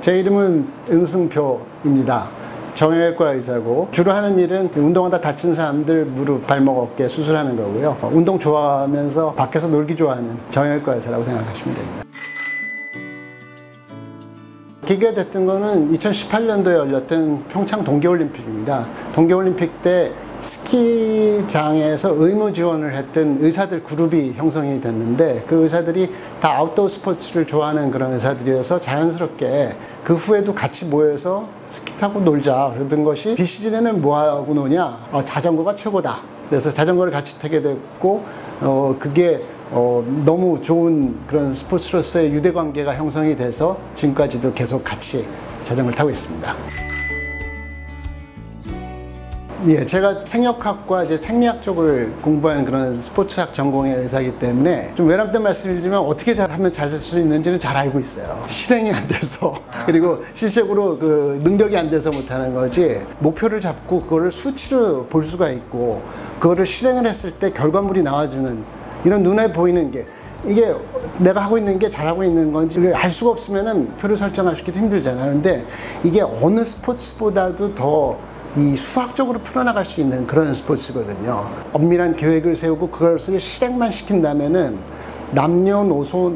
제 이름은 은승표입니다. 정형외과 의사고 주로 하는 일은 운동하다 다친 사람들 무릎, 발목, 어깨 수술하는 거고요. 운동 좋아하면서 밖에서 놀기 좋아하는 정형외과 의사라고 생각하시면 됩니다. 기회가 됐던 거는 2018년도에 열렸던 평창 동계올림픽입니다. 동계올림픽 때 스키장에서 의무 지원을 했던 의사들 그룹이 형성이 됐는데 그 의사들이 다 아웃도어 스포츠를 좋아하는 그런 의사들이어서 자연스럽게 그 후에도 같이 모여서 스키 타고 놀자 그러던 것이 비시즌에는 뭐하고 노냐? 자전거가 최고다. 그래서 자전거를 같이 타게 됐고 그게 너무 좋은 그런 스포츠로서의 유대관계가 형성이 돼서 지금까지도 계속 같이 자전거를 타고 있습니다. 예, 제가 생역학과 이제 생리학 쪽을 공부한 그런 스포츠학 전공의 의사이기 때문에 좀 외람된 말씀을 드리면 어떻게 잘하면 잘 될 수 있는지는 잘 알고 있어요. 실행이 안 돼서 그리고 실질적으로 그 능력이 안 돼서 못하는 거지 목표를 잡고 그거를 수치로 볼 수가 있고 그거를 실행을 했을 때 결과물이 나와주는 이런 눈에 보이는 게 이게 내가 하고 있는 게 잘하고 있는 건지 알 수가 없으면은 표를 설정하기도 힘들잖아요. 근데 이게 어느 스포츠보다도 더 이 수학적으로 풀어나갈 수 있는 그런 스포츠거든요. 엄밀한 계획을 세우고 그것을 실행만 시킨다면은 남녀노소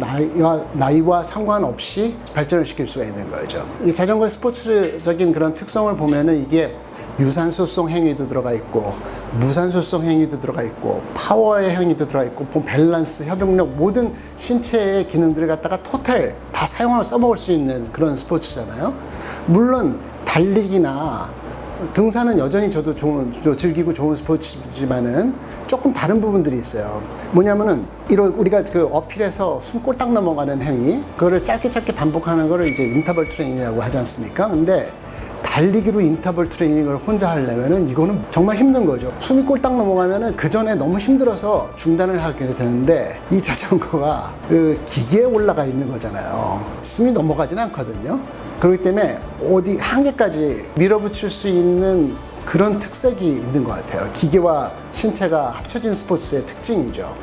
나이와 상관없이 발전을 시킬 수가 있는 거죠. 이 자전거 스포츠적인 그런 특성을 보면은 이게 유산소성 행위도 들어가 있고 무산소성 행위도 들어가 있고 파워의 행위도 들어가 있고 밸런스, 협응력 모든 신체의 기능들을 갖다가 토탈 다 사용하고 써먹을 수 있는 그런 스포츠잖아요. 물론 달리기나 등산은 여전히 저도 즐기고 좋은 스포츠지만은 조금 다른 부분들이 있어요. 뭐냐면은 이런 우리가 그 어필해서 숨 꼴딱 넘어가는 행위 그거를 짧게 반복하는 거를 이제 인터벌 트레이닝이라고 하지 않습니까? 근데 달리기로 인터벌 트레이닝을 혼자 하려면은 이거는 정말 힘든 거죠. 숨이 꼴딱 넘어가면은 그 전에 너무 힘들어서 중단을 하게 되는데 이 자전거가 그 기계에 올라가 있는 거잖아요. 숨이 넘어가지는 않거든요. 그렇기 때문에 어디 한계까지 밀어붙일 수 있는 그런 특색이 있는 것 같아요. 기계와 신체가 합쳐진 스포츠의 특징이죠.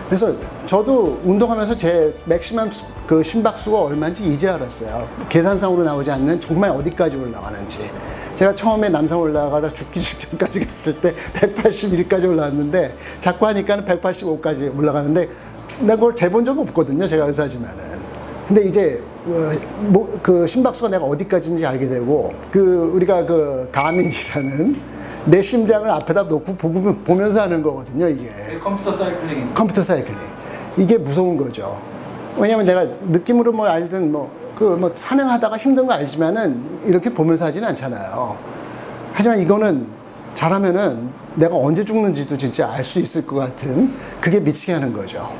그래서 저도 운동하면서 제 맥시멈 그 심박수가 얼마인지 이제 알았어요. 계산상으로 나오지 않는 정말 어디까지 올라가는지. 제가 처음에 남산 올라가다 죽기 직전까지 갔을 때 181까지 올라왔는데 자꾸 하니까는 185까지 올라가는데 내가 그걸 재본 적은 없거든요. 제가 의사지만은. 근데 이제 그 심박수가 내가 어디까지인지 알게 되고 우리가 그 가민이라는 내 심장을 앞에다 놓고 보면서 하는 거거든요. 이게 컴퓨터 사이클링 이게 무서운 거죠. 왜냐면 내가 느낌으로 뭐 알든 산행하다가 힘든 거 알지만은 이렇게 보면서 하지는 않잖아요. 하지만 이거는 잘하면은 내가 언제 죽는지도 진짜 알 수 있을 것 같은 그게 미치게 하는 거죠.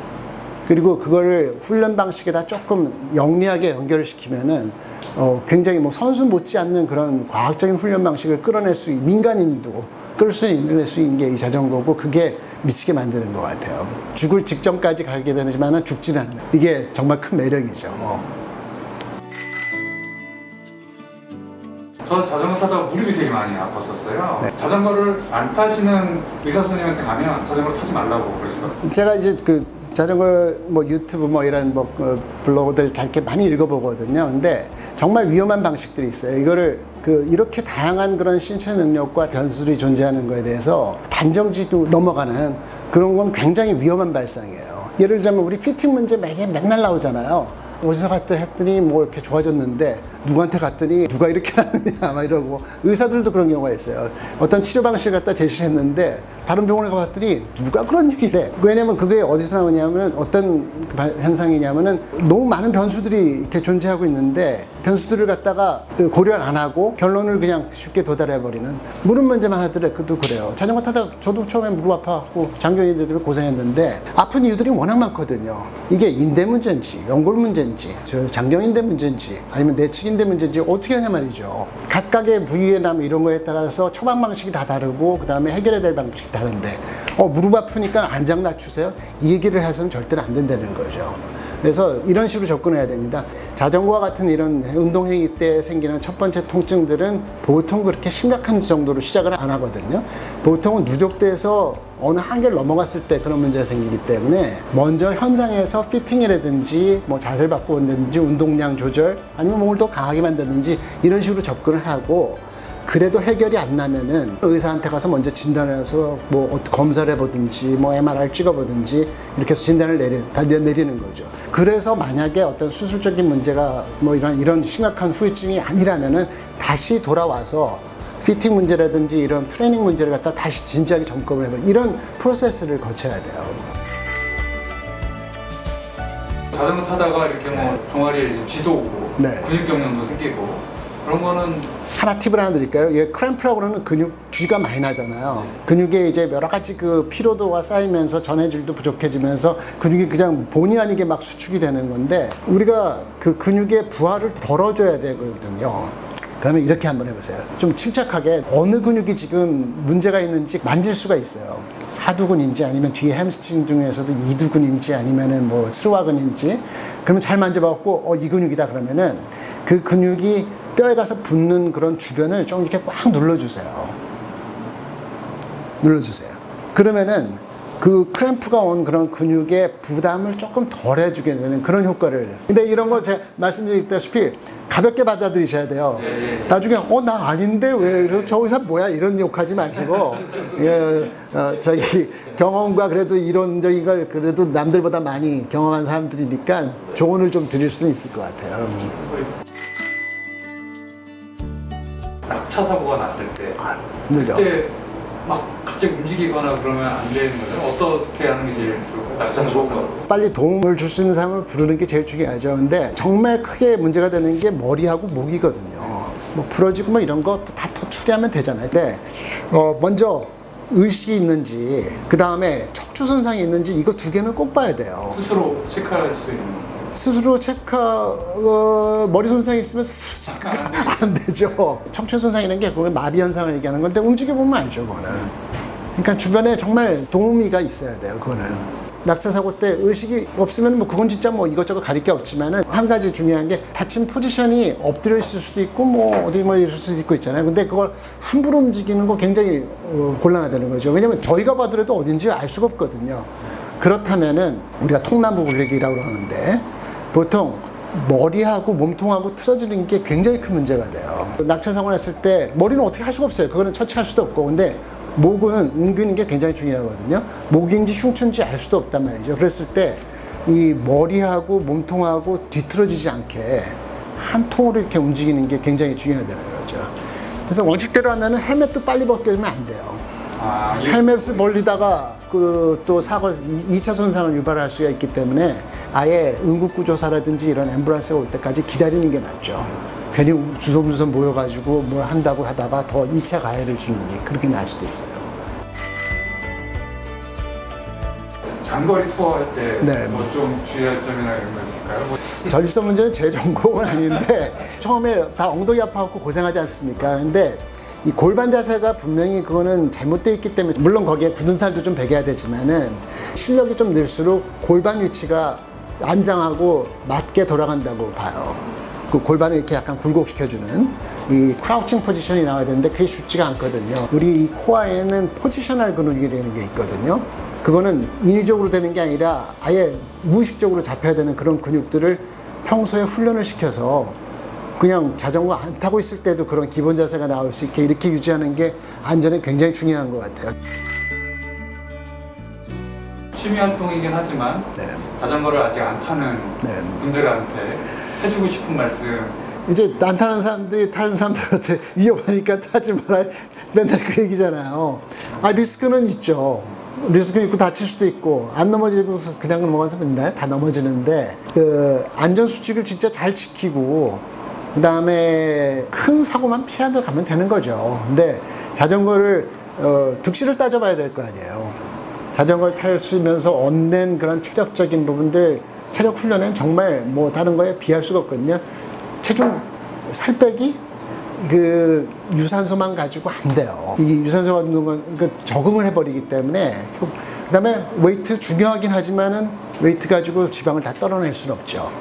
그리고 그거를 훈련 방식에다 조금 영리하게 연결을 시키면은 굉장히 선수 못지않는 그런 과학적인 훈련 방식을 끌어낼 수 있는 민간인도 끌 수 있는 게 이 자전거고 그게 미치게 만드는 것 같아요. 죽을 직전까지 가게 되지만은 죽지는 않는 이게 정말 큰 매력이죠. 저 자전거 타다가 무릎이 되게 많이 아팠었어요. 네. 자전거를 안 타시는 의사 선생님한테 가면 자전거를 타지 말라고 그러시거든요. 제가 이제 자전거 유튜브 이런 블로그들 잘 이렇게 많이 읽어보거든요. 근데 정말 위험한 방식들이 있어요. 이거를 이렇게 다양한 그런 신체 능력과 변수들이 존재하는 거에 대해서 단정짓고 넘어가는 그런 건 굉장히 위험한 발상이에요. 예를 들자면 우리 피팅 문제 맨날 나오잖아요. 어디서 갔다 했더니 이렇게 좋아졌는데 누구한테 갔더니 누가 이렇게 나느냐 막 이러고 의사들도 그런 경우가 있어요. 어떤 치료 방식을 갖다 제시했는데 다른 병원에 가봤더니 누가 그런 얘기래. 왜냐면 그게 어디서 나오냐면 어떤 현상이냐면은 너무 많은 변수들이 이렇게 존재하고 있는데 변수들을 갖다가 고려를 안 하고 결론을 그냥 쉽게 도달해버리는 무릎 문제만 하더라도 그래요. 자전거 타다 저도 처음에 무릎 아파갖고 장기인대들 고생했는데 아픈 이유들이 워낙 많거든요. 이게 인대 문제인지 연골 문제인지 장경인대 문제인지 아니면 내측인대 문제인지 어떻게 하냐 말이죠. 각각의 부위나 이런 거에 따라서 처방 방식이 다 다르고 그 다음에 해결해야 될 방식이 다른데 무릎 아프니까 안장 낮추세요 이 얘기를 해서는 절대로 안 된다는 거죠. 그래서 이런 식으로 접근해야 됩니다. 자전거와 같은 이런 운동행위 때 생기는 첫 번째 통증들은 보통 그렇게 심각한 정도로 시작을 안 하거든요. 보통은 누적돼서 어느 한계를 넘어갔을 때 그런 문제가 생기기 때문에 먼저 현장에서 피팅이라든지 뭐 자세를 바꾸는지 운동량 조절 아니면 몸을 더 강하게 만드는지 이런 식으로 접근을 하고 그래도 해결이 안 나면은 의사한테 가서 먼저 진단을 해서 뭐 검사를 해보든지 뭐 MRI를 찍어보든지 이렇게 해서 진단을 내리는 거죠. 그래서 만약에 어떤 수술적인 문제가 뭐 이런 심각한 후유증이 아니라면은 다시 돌아와서 피팅 문제라든지 이런 트레이닝 문제를 갖다 다시 진지하게 점검을 해보는 이런 프로세스를 거쳐야 돼요. 자전거 타다가 이렇게 뭐 종아리에 이제 쥐도 오고 네. 근육 경련도 생기고 그런 거는 하나 팁을 하나 드릴까요? 이게 크램프라고 그러는 근육 쥐가 많이 나잖아요. 근육에 이제 여러 가지 그 피로도가 쌓이면서 전해질도 부족해지면서 근육이 그냥 본의 아니게 막 수축이 되는 건데 우리가 그 근육의 부하를 덜어줘야 되거든요. 그러면 이렇게 한번 해보세요. 좀 침착하게 어느 근육이 지금 문제가 있는지 만질 수가 있어요. 사두근인지 아니면 뒤에 햄스트링 중에서도 이두근인지 아니면은 뭐 스루화근인지 그러면 잘 만져봐갖고 이 근육이다 그러면은 그 근육이 뼈에 가서 붙는 그런 주변을 좀 이렇게 꽉 눌러주세요. 그러면은 그 크램프가 온 그런 근육의 부담을 조금 덜 해주게 되는 그런 효과를. 근데 이런 걸 제가 말씀드렸다시피 가볍게 받아들이셔야 돼요. 나중에 나 아닌데 왜 저 의사 뭐야 이런 욕하지 마시고 저기 경험과 그래도 이론적인 걸 그래도 남들보다 많이 경험한 사람들이니까 조언을 좀 드릴 수는 있을 것 같아요. 낙차 사고가 났을 때 힘들죠. 그때 막 갑자기 움직이거나 그러면 안 되는 거예요? 어떻게 하는 게 제일 좋을까요? 낙차 좋을까요? 빨리 도움을 줄 수 있는 사람을 부르는 게 제일 중요하죠. 근데 정말 크게 문제가 되는 게 머리하고 목이거든요. 뭐 부러지고 뭐 이런 거 다 처리하면 되잖아요. 근데 먼저 의식이 있는지 그 다음에 척추 손상이 있는지 이거 두 개는 꼭 봐야 돼요. 스스로 체크할 수 있는 거. 스스로 머리 손상이 있으면 스스로 체크 안 되죠. 척추 손상이라는 게 그건 마비 현상을 얘기하는 건데 움직여보면 알죠, 그거는. 그러니까 주변에 정말 도우미가 있어야 돼요, 그거는. 낙차 사고 때 의식이 없으면 뭐 그건 진짜 뭐 이것저것 가릴 게 없지만은 한 가지 중요한 게 다친 포지션이 엎드려 있을 수도 있고 뭐 어디 뭐 이럴 수도 있고 있잖아요. 근데 그걸 함부로 움직이는 거 굉장히 곤란하다는 거죠. 왜냐면 저희가 봐더라도 어딘지 알 수가 없거든요. 그렇다면은 우리가 통나무 굴리기라고 하는데 보통 머리하고 몸통하고 틀어지는 게 굉장히 큰 문제가 돼요. 낙차 사고 났을 때 머리는 어떻게 할 수가 없어요. 그거는 처치할 수도 없고. 근데 목은 옮기는 게 굉장히 중요하거든요. 목인지 흉추인지 알 수도 없단 말이죠. 그랬을 때 이 머리하고 몸통하고 뒤틀어지지 않게 한 통으로 이렇게 움직이는 게 굉장히 중요하다는 거죠. 그래서 원칙대로 하면은 헬멧도 빨리 벗겨주면 안 돼요. 헬멧을 벌리다가 또 사고 2차 손상을 유발할 수가 있기 때문에 아예 응급구조사라든지 이런 앰뷸런스가 올 때까지 기다리는 게 낫죠. 괜히 주섬주섬 모여가지고 뭘 한다고 하다가 더 2차 가해를 주는 게 그렇게 날 수도 있어요. 장거리 투어 할 때 네. 뭐 좀 주의할 점이나 이런 거 있을까요? 전립선 문제는 제 전공은 아닌데 처음에 다 엉덩이 아파갖고 고생하지 않습니까? 근데 이 골반 자세가 분명히 그거는 잘못되어 있기 때문에 물론 거기에 굳은 살도 좀 배겨야 되지만은 실력이 좀 늘수록 골반 위치가 안장하고 맞게 돌아간다고 봐요. 그 골반을 이렇게 약간 굴곡시켜주는 이 크라우칭 포지션이 나와야 되는데 그게 쉽지가 않거든요. 우리 이 코어에는 포지셔널 근육이라는 게 있거든요. 그거는 인위적으로 되는 게 아니라 아예 무의식적으로 잡혀야 되는 그런 근육들을 평소에 훈련을 시켜서 그냥 자전거 안 타고 있을 때도 그런 기본 자세가 나올 수 있게 이렇게 유지하는 게 안전에 굉장히 중요한 것 같아요. 취미 활동이긴 하지만 자전거를 아직 안 타는 분들한테 해주고 싶은 말씀. 이제 안 타는 사람들이 타는 사람들한테 위험하니까 타지 마라 맨날 그 얘기잖아요. 리스크는 있죠. 리스크는 있고 다칠 수도 있고 안 넘어지고 그냥 넘어가서 맨날 다 넘어지는데 그 안전수칙을 진짜 잘 지키고 그 다음에 큰 사고만 피하며 가면 되는 거죠. 근데 자전거를 득실을 따져봐야 될 거 아니에요. 자전거를 타시면서 얻는 그런 체력적인 부분들 체력 훈련은 정말 뭐 다른 거에 비할 수가 없거든요. 체중 살 빼기 그 유산소만 가지고 안 돼요. 이 유산소 같은 건 적응을 해버리기 때문에 그다음에 웨이트 중요하긴 하지만은 웨이트 가지고 지방을 다 떨어낼 수는 없죠.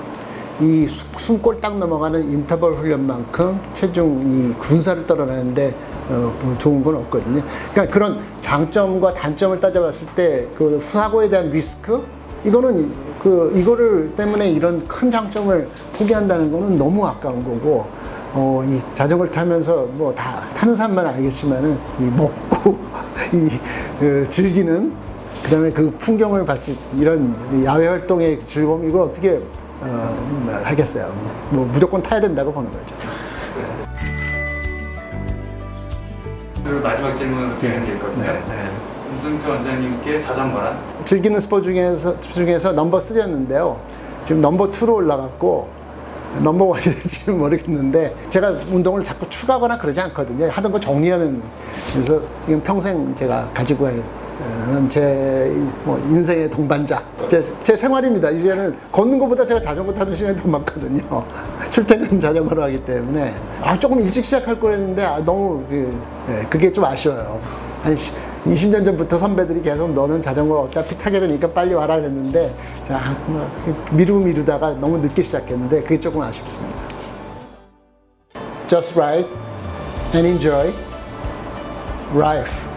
이 숨 꼴딱 넘어가는 인터벌 훈련만큼 체중 이 군사를 떨어내는데 뭐 좋은 건 없거든요. 그러니까 그런 장점과 단점을 따져봤을 때 그 사고에 대한 리스크 이거는 이거를 때문에 이런 큰 장점을 포기한다는 거는 너무 아까운 거고 이 자전거를 타면서 뭐 다 타는 사람만 알겠지만은 이 먹고 즐기는 그다음에 그 풍경을 봤을 때 이런 야외 활동의 즐거움 이걸 어떻게 하겠어요. 뭐 무조건 타야 된다고 보는 거죠. 그리고 마지막 질문 드리는 게 있거든요. 이승표 원장님께 자전거란? 즐기는 스포츠 중에서 넘버 3였는데요. 지금 넘버 2로 올라갔고 넘버 1이 될지는 모르겠는데 제가 운동을 자꾸 추가하거나 그러지 않거든요. 하던 거 정리하는 그래서 이건 평생 제가 가지고 갈 제 인생의 동반자 제 생활입니다. 이제는 걷는 것보다 제가 자전거 타는 시간이 더 많거든요. 출퇴근 자전거로 하기 때문에 조금 일찍 시작할 거랬는데 너무 그게 좀 아쉬워요. 한 20년 전부터 선배들이 계속 너는 자전거 어차피 타게 되니까 빨리 와라 그랬는데 미루다가 너무 늦게 시작했는데 그게 조금 아쉽습니다. Just ride and enjoy life.